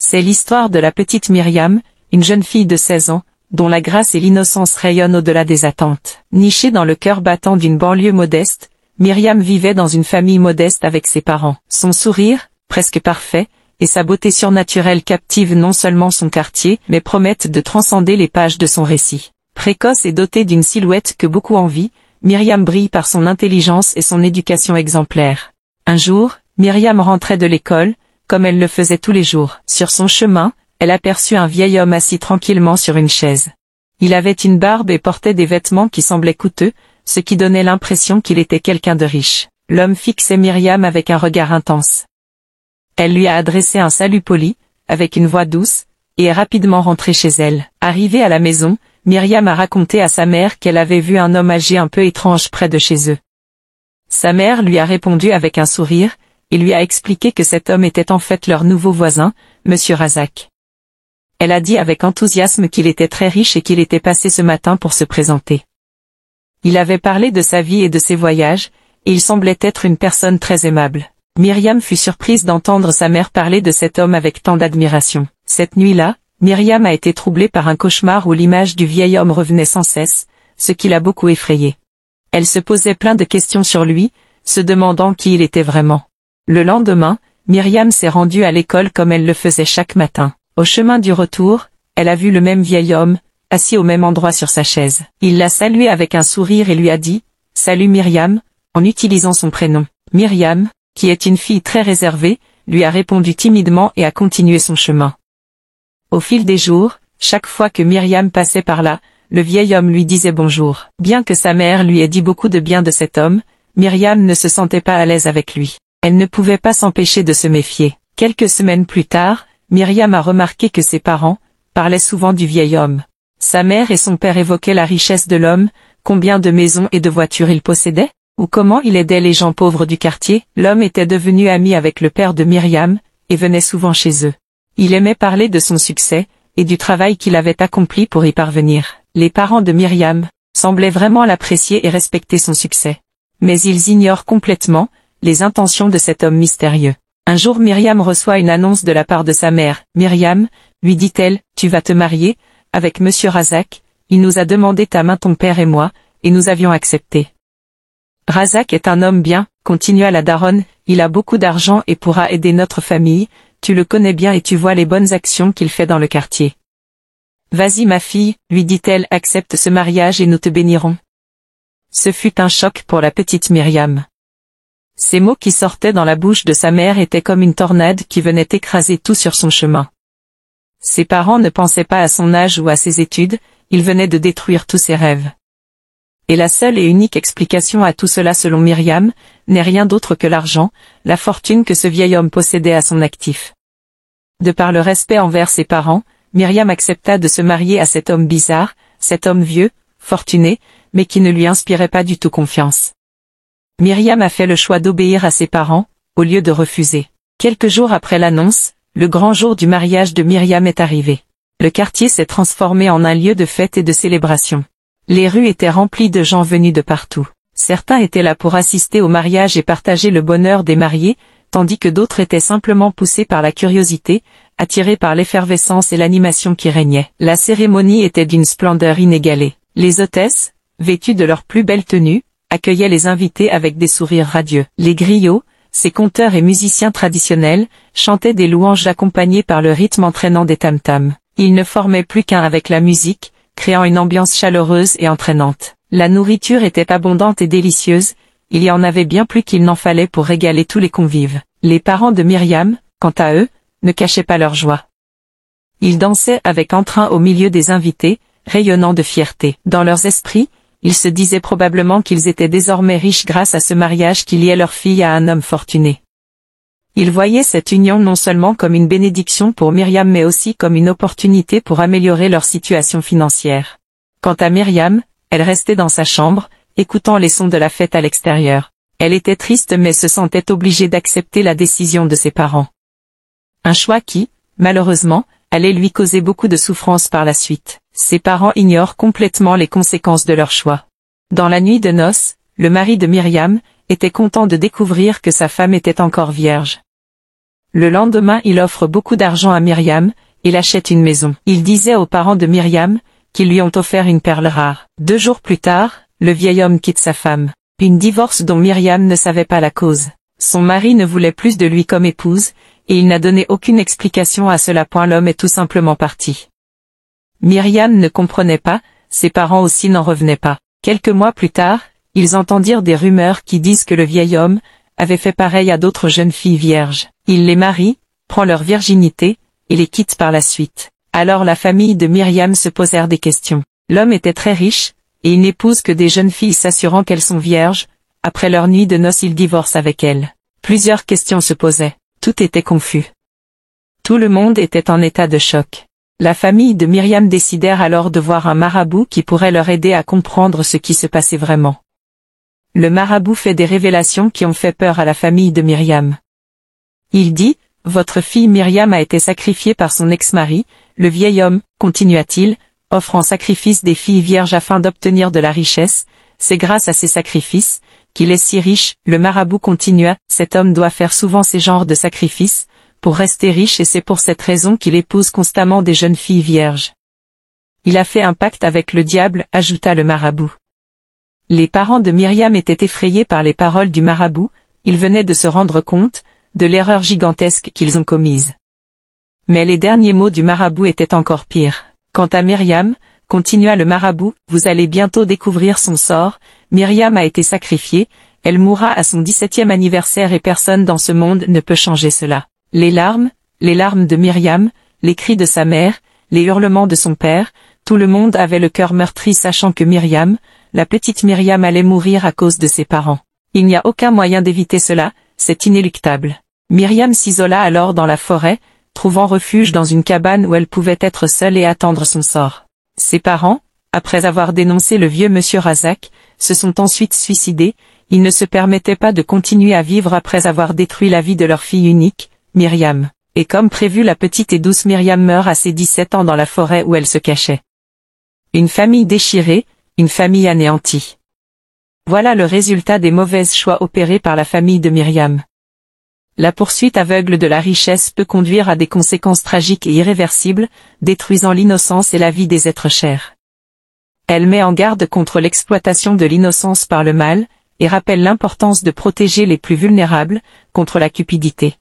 C'est l'histoire de la petite Myriam, une jeune fille de 16 ans, dont la grâce et l'innocence rayonnent au-delà des attentes. Nichée dans le cœur battant d'une banlieue modeste, Myriam vivait dans une famille modeste avec ses parents. Son sourire, presque parfait, et sa beauté surnaturelle captivent non seulement son quartier, mais promettent de transcender les pages de son récit. Précoce et dotée d'une silhouette que beaucoup envient, Myriam brille par son intelligence et son éducation exemplaire. Un jour, Myriam rentrait de l'école, comme elle le faisait tous les jours. Sur son chemin, elle aperçut un vieil homme assis tranquillement sur une chaise. Il avait une barbe et portait des vêtements qui semblaient coûteux, ce qui donnait l'impression qu'il était quelqu'un de riche. L'homme fixait Myriam avec un regard intense. Elle lui a adressé un salut poli, avec une voix douce, et est rapidement rentrée chez elle. Arrivée à la maison, Myriam a raconté à sa mère qu'elle avait vu un homme âgé un peu étrange près de chez eux. Sa mère lui a répondu avec un sourire, et lui a expliqué que cet homme était en fait leur nouveau voisin, Monsieur Razak. Elle a dit avec enthousiasme qu'il était très riche et qu'il était passé ce matin pour se présenter. Il avait parlé de sa vie et de ses voyages, et il semblait être une personne très aimable. Myriam fut surprise d'entendre sa mère parler de cet homme avec tant d'admiration. Cette nuit-là, Myriam a été troublée par un cauchemar où l'image du vieil homme revenait sans cesse, ce qui l'a beaucoup effrayée. Elle se posait plein de questions sur lui, se demandant qui il était vraiment. Le lendemain, Myriam s'est rendue à l'école comme elle le faisait chaque matin. Au chemin du retour, elle a vu le même vieil homme, assis au même endroit sur sa chaise. Il l'a saluée avec un sourire et lui a dit « Salut Myriam », en utilisant son prénom. Myriam, qui est une fille très réservée, lui a répondu timidement et a continué son chemin. Au fil des jours, chaque fois que Myriam passait par là, le vieil homme lui disait bonjour. Bien que sa mère lui ait dit beaucoup de bien de cet homme, Myriam ne se sentait pas à l'aise avec lui. Elle ne pouvait pas s'empêcher de se méfier. Quelques semaines plus tard, Myriam a remarqué que ses parents parlaient souvent du vieil homme. Sa mère et son père évoquaient la richesse de l'homme, combien de maisons et de voitures il possédait, ou comment il aidait les gens pauvres du quartier. L'homme était devenu ami avec le père de Myriam, et venait souvent chez eux. Il aimait parler de son succès, et du travail qu'il avait accompli pour y parvenir. Les parents de Myriam semblaient vraiment l'apprécier et respecter son succès. Mais ils ignorent complètement les intentions de cet homme mystérieux. Un jour Myriam reçoit une annonce de la part de sa mère. « Myriam, lui dit-elle, tu vas te marier avec Monsieur Razak, il nous a demandé ta main ton père et moi, et nous avions accepté. » Razak est un homme bien, continua la daronne, il a beaucoup d'argent et pourra aider notre famille, tu le connais bien et tu vois les bonnes actions qu'il fait dans le quartier. Vas-y ma fille, lui dit-elle, accepte ce mariage et nous te bénirons. Ce fut un choc pour la petite Myriam. Ces mots qui sortaient dans la bouche de sa mère étaient comme une tornade qui venait écraser tout sur son chemin. Ses parents ne pensaient pas à son âge ou à ses études, ils venaient de détruire tous ses rêves. Et la seule et unique explication à tout cela selon Myriam, n'est rien d'autre que l'argent, la fortune que ce vieil homme possédait à son actif. De par le respect envers ses parents, Myriam accepta de se marier à cet homme bizarre, cet homme vieux, fortuné, mais qui ne lui inspirait pas du tout confiance. Myriam a fait le choix d'obéir à ses parents, au lieu de refuser. Quelques jours après l'annonce, le grand jour du mariage de Myriam est arrivé. Le quartier s'est transformé en un lieu de fête et de célébration. Les rues étaient remplies de gens venus de partout. Certains étaient là pour assister au mariage et partager le bonheur des mariés, tandis que d'autres étaient simplement poussés par la curiosité, attirés par l'effervescence et l'animation qui régnait. La cérémonie était d'une splendeur inégalée. Les hôtesses, vêtues de leurs plus belles tenues, accueillaient les invités avec des sourires radieux. Les griots, ces conteurs et musiciens traditionnels, chantaient des louanges accompagnées par le rythme entraînant des tam-tams. Ils ne formaient plus qu'un avec la musique, créant une ambiance chaleureuse et entraînante. La nourriture était abondante et délicieuse, il y en avait bien plus qu'il n'en fallait pour régaler tous les convives. Les parents de Myriam, quant à eux, ne cachaient pas leur joie. Ils dansaient avec entrain au milieu des invités, rayonnant de fierté. Dans leurs esprits, ils se disaient probablement qu'ils étaient désormais riches grâce à ce mariage qui liait leur fille à un homme fortuné. Ils voyaient cette union non seulement comme une bénédiction pour Myriam mais aussi comme une opportunité pour améliorer leur situation financière. Quant à Myriam, elle restait dans sa chambre, écoutant les sons de la fête à l'extérieur. Elle était triste mais se sentait obligée d'accepter la décision de ses parents. Un choix qui, malheureusement, allait lui causer beaucoup de souffrance par la suite. Ses parents ignorent complètement les conséquences de leur choix. Dans la nuit de noces, le mari de Myriam était content de découvrir que sa femme était encore vierge. Le lendemain il offre beaucoup d'argent à Myriam, et achète une maison. Il disait aux parents de Myriam, qu'ils lui ont offert une perle rare. 2 jours plus tard, le vieil homme quitte sa femme. Une divorce dont Myriam ne savait pas la cause. Son mari ne voulait plus de lui comme épouse, et il n'a donné aucune explication à cela. L'homme est tout simplement parti. Myriam ne comprenait pas, ses parents aussi n'en revenaient pas. Quelques mois plus tard, ils entendirent des rumeurs qui disent que le vieil homme avait fait pareil à d'autres jeunes filles vierges. Il les marie, prend leur virginité, et les quitte par la suite. Alors la famille de Myriam se posèrent des questions. L'homme était très riche, et il n'épouse que des jeunes filles s'assurant qu'elles sont vierges. Après leur nuit de noces il divorce avec elles. Plusieurs questions se posaient. Tout était confus. Tout le monde était en état de choc. La famille de Myriam décidèrent alors de voir un marabout qui pourrait leur aider à comprendre ce qui se passait vraiment. Le marabout fait des révélations qui ont fait peur à la famille de Myriam. Il dit, « Votre fille Myriam a été sacrifiée par son ex-mari, le vieil homme, continua-t-il, offre en sacrifice des filles vierges afin d'obtenir de la richesse, c'est grâce à ces sacrifices, qu'il est si riche. » Le marabout continua, « Cet homme doit faire souvent ces genres de sacrifices, pour rester riche et c'est pour cette raison qu'il épouse constamment des jeunes filles vierges. Il a fait un pacte avec le diable, ajouta le marabout. » Les parents de Myriam étaient effrayés par les paroles du marabout, ils venaient de se rendre compte de l'erreur gigantesque qu'ils ont commise. Mais les derniers mots du marabout étaient encore pires. Quant à Myriam, continua le marabout, vous allez bientôt découvrir son sort. Myriam a été sacrifiée, elle mourra à son 17e anniversaire et personne dans ce monde ne peut changer cela. Les larmes de Myriam, les cris de sa mère, les hurlements de son père, tout le monde avait le cœur meurtri sachant que Myriam, la petite Myriam allait mourir à cause de ses parents. Il n'y a aucun moyen d'éviter cela, c'est inéluctable. Myriam s'isola alors dans la forêt, trouvant refuge dans une cabane où elle pouvait être seule et attendre son sort. Ses parents, après avoir dénoncé le vieux monsieur Razak, se sont ensuite suicidés, ils ne se permettaient pas de continuer à vivre après avoir détruit la vie de leur fille unique, Myriam. Et comme prévu la petite et douce Myriam meurt à ses 17 ans dans la forêt où elle se cachait. Une famille déchirée, une famille anéantie. Voilà le résultat des mauvais choix opérés par la famille de Myriam. La poursuite aveugle de la richesse peut conduire à des conséquences tragiques et irréversibles, détruisant l'innocence et la vie des êtres chers. Elle met en garde contre l'exploitation de l'innocence par le mal, et rappelle l'importance de protéger les plus vulnérables, contre la cupidité.